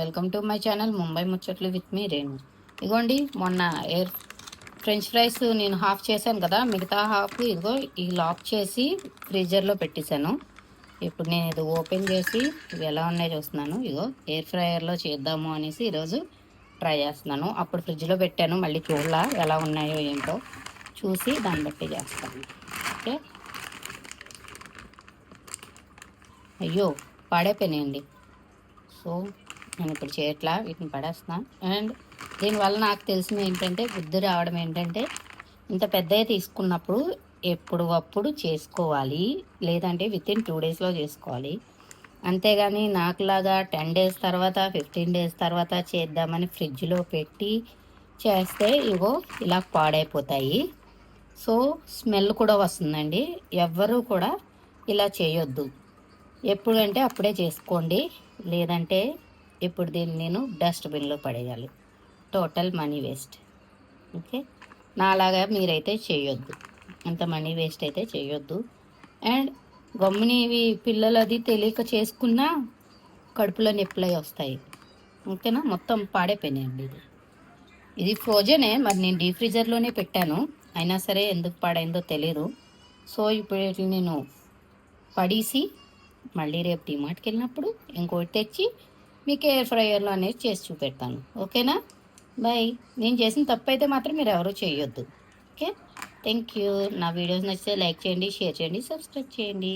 Welcome to my channel Mumbai ముచ్చట్లు with me Renu. ఇగోండి, మొన్న ఫ్రెంచ్ ఫ్రైస్ నేను హాఫ్ చేశాను కదా, మిగతా హాఫ్ ఇదిగో ఈ లాక్ చేసి ఫ్రీజర్లో పెట్టేశాను. ఇప్పుడు నేను ఇది ఓపెన్ చేసి ఇవి ఎలా ఉన్నాయో చూస్తున్నాను. ఇగో ఎయిర్ ఫ్రైయర్లో చేద్దాము అనేసి ఈరోజు ట్రై చేస్తున్నాను. అప్పుడు ఫ్రిడ్జ్లో పెట్టాను, మళ్ళీ చూడలా ఎలా ఉన్నాయో ఏంటో చూసి దాన్ని బట్టి చేస్తాను. ఓకే. అయ్యో, పాడైపోయినాయండి. సో నేను ఇప్పుడు చేయట్లా, వీటిని పడేస్తున్నాను. అండ్ దీనివల్ల నాకు తెలిసిన ఏంటంటే, బుద్ధి రావడం ఏంటంటే, ఇంత పెద్దవి తీసుకున్నప్పుడు ఎప్పుడు చేసుకోవాలి, లేదంటే వితిన్ 2 డేస్లో చేసుకోవాలి. అంతేగాని నాకులాగా 10 డేస్ తర్వాత 15 డేస్ తర్వాత చేద్దామని ఫ్రిడ్జ్లో పెట్టి చేస్తే ఇగో ఇలా పాడైపోతాయి. సో స్మెల్ కూడా వస్తుందండి. ఎవ్వరూ కూడా ఇలా చేయొద్దు. ఎప్పుడంటే అప్పుడే చేసుకోండి, లేదంటే ఇప్పుడు దీన్ని నేను డస్ట్బిన్లో పడేయాలి. Total money waste. ఓకే, నాలాగా మీరైతే చేయొద్దు, అంత మనీ వేస్ట్ అయితే చేయొద్దు. అండ్ గమ్ముని ఇవి పిల్లలు అది తెలియక చేసుకున్నా కడుపులో నొప్పులు వస్తాయి. ఓకేనా, మొత్తం పాడైపోయినాయండి. ఇది ఫ్రోజనే, మరి నేను డీప్ ఫ్రీజర్లోనే పెట్టాను, అయినా సరే ఎందుకు పాడైందో తెలీదు. సో ఇప్పుడు వీటిని నేను పడేసి మళ్ళీ రేపు డిమార్ట్కి వెళ్ళినప్పుడు ఇంకోటి తెచ్చి మీకు ఎయిర్ ఫ్రైయర్లో అనేది చేసి చూపెడతాను. ఓకేనా, బాయ్. నేను చేసిన తప్పు అయితే మాత్రం మీరు ఎవరు చేయొద్దు. Okay, thank you. నా వీడియోస్ నచ్చితే లైక్ చేయండి, షేర్ చేయండి, సబ్స్క్రైబ్ చేయండి.